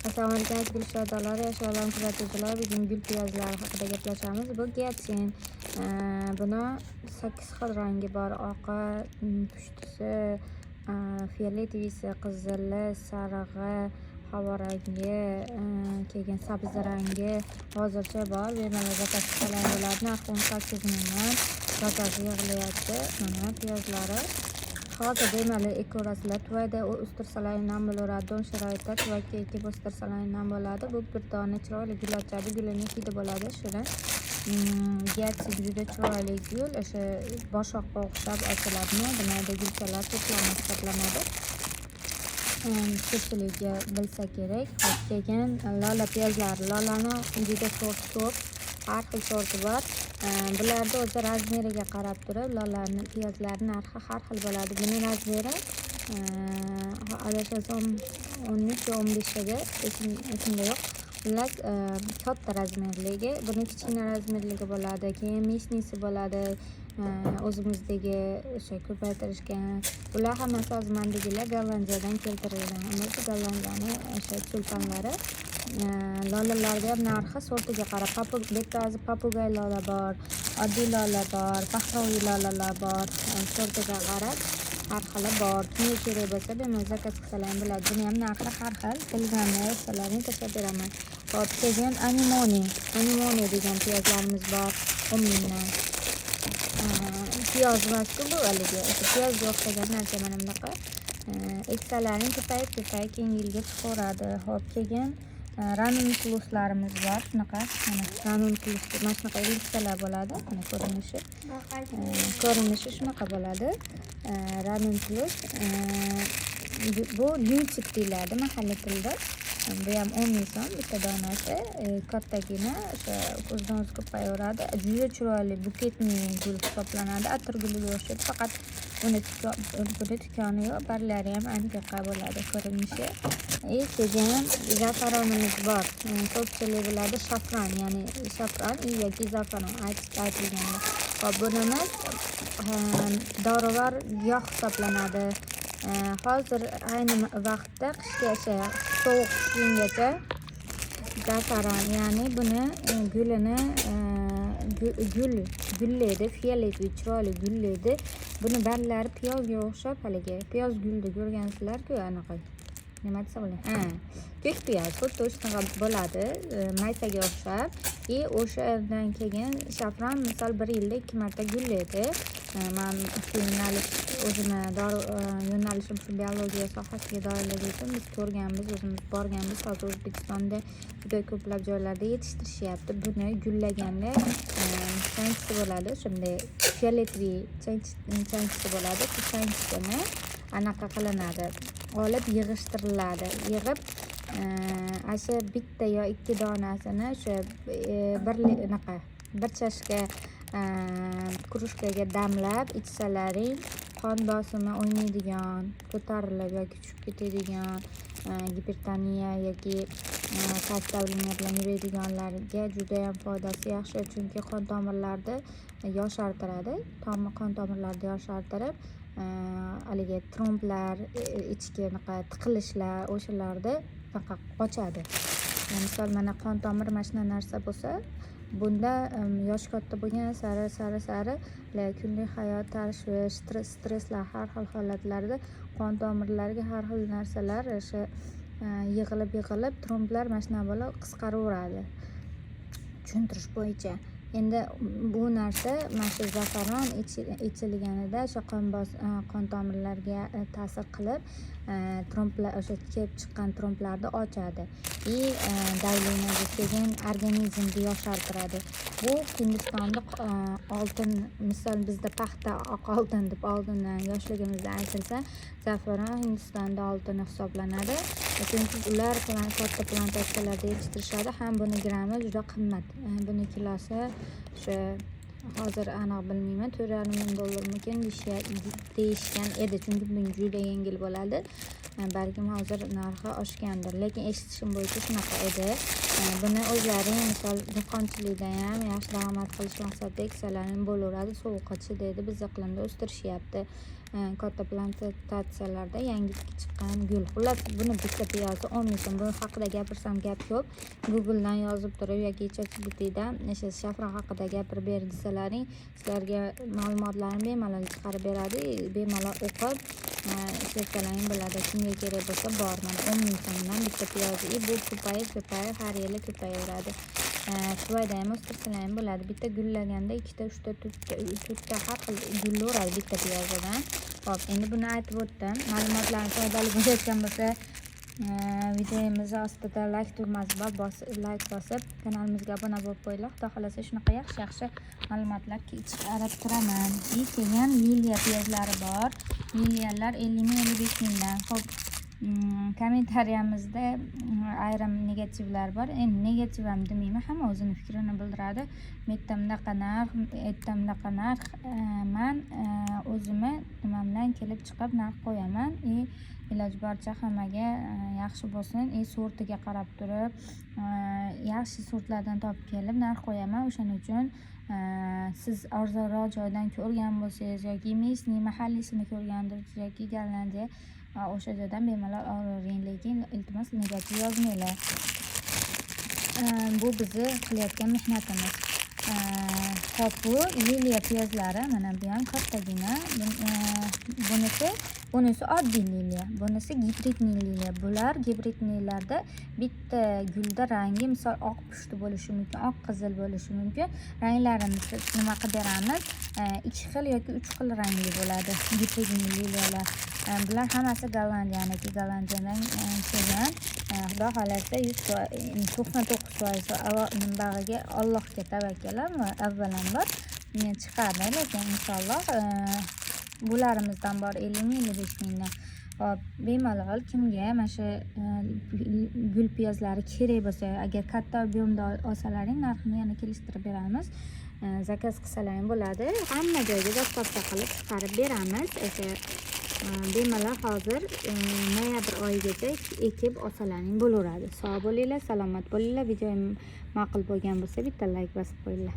Assalomu alaykum aziz gulshodalar, yashovlan kuzatuvchilar. Bugun gul piyozlari haqida gaplashamiz. Bu giatsin. Buni 8 xil rangi bor. Oqi, pushtisi, fioletvisi, qizili, sarig'i, havo rangi, keyin sabzi rangi hozircha bor. Bemalol zakaz qilgan bo'ladi. Narxi 18 mingdan zakaz yig'ilyapti. Mana piyozlari. Hozir bemalol ekorasizlar. Tuvayda o'stirsalar bo'laveradi. Don sharoitda tuvakka ekib o'stirsalar bo'ladi. Bu bir dona chiroyli gul ochadi. Gulini hidi bo'ladi. Shuni giatsin juda chiroyli gul. O'sha boshoqqa o'xshab ochiladi. Bunday gulchalar to'plami hisoblanadi. Ko'pchiligiga bilsa kerak. Keyin lola piyozlari. Lolani juda ko'p. Har xil sorti bor. Bularda o'zi razmeriga qarab turib, lolarni piyozlarning narxi har xil bo'ladi. Buning razmeri adashmasam 13-15 ga esimda yo'q. Ular katta razmerligi, buni kichkina razmerligi bo'ladi. Keyin mishnisi bo'ladi. O'zimizdagi o'sha ko'paytirishgan. Bular hammasi ozmandigilar Gollandiyadan keltirilgan. Hammasi Gollandiyaning o'sha sultonlari. Lolalarda ham narxi sortiga qarab, bittasi papugay lola bor, oddiy lola bor, pahroviy lolalar bor. Sortiga qarab har xili bor. Kimga kerak bo'lsa bemalol zakaz qilsalar bo'ladi. Buni ham narxi har xil. Telegramda yozsalaring tashlab beraman. Hop, keyin animoni degan piyozlarimiz bor. 10 mingdan. Piyoz emas-ku bu haligi. Piyozga o'xshagan narsa mana bunaqa. Eksalaring ko'payib keyin yilga chiqaveradi. Hop, keyin Ranun pluslarimiz bor. Shunaqa, mana Ranun plus mana shunaqa elliktalar bo'ladi. Mana ko'rinishi shunaqa bo'ladi. Ranun plus bu lyutik deyiladi mahalla tilida. Bu ham 10 ming so'm bitta donasi. Kattagina o'sha o'zidan o'zi ko'payaveradi. Juda chiroyli buketning gul hisoblanadi. Atir guliga o'xshaydi. Faqat buni tikoni yo'q, barglari ham antiqa bo'ladi ko'rinishi. Keyin zafaronimiz bor. Ko'pchilik biladi shafran, ya'ni shafran yoki zafaron aytilganda. Hop, bunimiz dorivor giyoh hisoblanadi. Hozir ayni vaqtda qishgacha, sovuq kiyimgacha zafaron, ya'ni buni gulini gullaydi, fioletviy chiroyli gullaydi. Buni barglari piyozga o'xshab, haligi piyoz gulni ko'rgansizlar-ku, anaqa. Nima desa bo'ladi? Ko'k piyoz xuddi shunaqa bo'ladi, maysaga o'xshab. O'shadan keyin shafron misol 1 yilda 2 marta gullaydi. Men o'zimni yo'nalishim shu biologiya sohasiga doirligi uchun biz ko'rganmiz, o'zimiz borganmiz. Hozir O'zbekistonda juda ko'plab joylarda yetishtirishyapti. Buni gullaganda chanchisi bo'ladi, shunday fioletviy chanchisi bo'ladi. Bu chanchisini anaqa qilinadi, olib yig'ishtiriladi. Yig'ib asha bitta yo 2 donasini o'sha bir chashka krujkaga damlab ichsalaring, qon bosimi o'ynaydigan, ko'tarilib yoki tushib ketadigan, gipertoniya yoki past davleniya bilan yuradiganlarga juda ham foydasi yaxshi, chunki qon tomirlarni yoshartiradi. Qon tomirlarni yoshartirib, haligi tromblar, ichki tiqilishlar, o'shalarni ochadi. Misol mana qon tomiri mana shunday narsa bo'lsa, bunda yosh katta bo'lgan sari kunlik hayot, tashvish, stresslar, har xil holatlarda qon tomirlariga har xil narsalar o'sha yig'ilib tromblar mana shunday bo'lib qisqaraveradi. Tushuntirish bo'yicha. Endi bu narsa mana shu zafaron ichilganida o'sha qon tomirlariga ta'sir qilib, tromblar o'sha kelib chiqqan tromblarni ochadi. Davleniyaga keyin organizmni yoshartiradi. Bu Hindistonda oltin, misol bizda paxta oq oltin deb oldindan yoshligimizda aytilsa, zafaron Hindistonda oltin hisoblanadi. Chunki ular katta plantatsiyalarda yetishtirishadi. Ham buni grami juda qimmat. Buni kilosi o'sha hozir aniq bilmayman, $4,500 deyishgan edi, chunki bu juda yengil bo'ladi. Balkim hozir narxi oshgandir, lekin eshitishim bo'yicha shunaqa edi. Buni o'zlaring misol dehqonchilikda ham yaxshi daromad qilish maqsadida eksalaring bo'laveradi. Sovuqqa chidaydi, biz iqlimda o'stirishyapti. katta plantatsiyalarda yangi chiqqan gul. Xullas, buni bitta piyozni 10 ming so'm. Bu haqida gapirsam gap ko'p. Google'dan yozib turib yoki ChatGPT'dan o'sha shafron haqida gapirib ber desalaring, sizlarga ma'lumotlarni bemalol chiqarib beradi. Bemalol o'qib ishlatsalang bo'ladi. Kimga kerak bo'lsa bor. Mana 10 ming so'mdan bitta piyozni. Bu ko'payib har yili ko'payaveradi. Shu oyda ham o'stirsalar ham bo'ladi. Bitta gullaganda 2 ta, 3 ta, 4 ta har xil gullaveradi bitta piyozidan. Hop, endi buni aytib o'tdim. Ma'lumotlarni foydali bo'layotgan bo'lsa, videomizni ostida like tugmasi bor, like bosib, kanalimizga obuna bo'lib qo'yinglar. Xudo xolasa shunaqa yaxshi ma'lumotlar chiqarib turaman. Keyin liliya piyozlari bor. Liliyalar 50 ming 55 mingdan. Hop, kommentariyamizda ayrim negativlar bor. Endi negativ ham demayman, hamma o'zini fikrini bildiradi. Mettamdaqa narx, ayttamdaqa narx. Men o'zimni nimamdan kelib chiqib narx qo'yaman. Iloji boricha hammaga yaxshi bo'lsin. Sortiga qarab turib, yaxshi sortlardan topib kelib narx qo'yaman. O'shaning uchun siz arzonroq joydan ko'rgan bo'lsangiz yoki местный mahallisini ko'rgandirsiz yoki Gollandiya o'sha joydan bemalol olavering, lekin iltimos negativ yozmanglar. Bu bizni qilayotgan mehnatimiz. Hop, bu liliya piyozlari mana bu ham kattagina. Bunisi oddiy liliya, bunisi gibridniy liliya. Bular gibridniylarda bitta gulda rangi misol oq pushti bo'lishi mumkin, oq qizil bo'lishi mumkin. Ranglarini nima qidiramiz? 2 xil yoki 3 xil rangli bo'ladi gibridniy liliyalar. Bular hammasi Gollandiyaniki, Gollandiyadan kelgan. Xudo xolasa 99% bag'iga Allohga tavakkalam va avvalambor chiqadi, lekin inshaalloh bularımızdan bor 50 ming 55 mingdan. Hop, bemalol kimga mana shu gul piyozlari kerak bo'lsa, agar katta ob'yemda olsalaring, narxini yana kelishtirib beramiz. Zakaz qilsalaring bo'ladi. Hamma joyga dostavka qilib chiqarib beramiz. O'sha bemalol hozir noyabr oyigacha ekib olsalaring bo'laveradi. Sog' bo'linglar, salomat bo'linglar. Videoim ma'qul bo'lgan bo'lsa bitta like bosib qo'yinglar.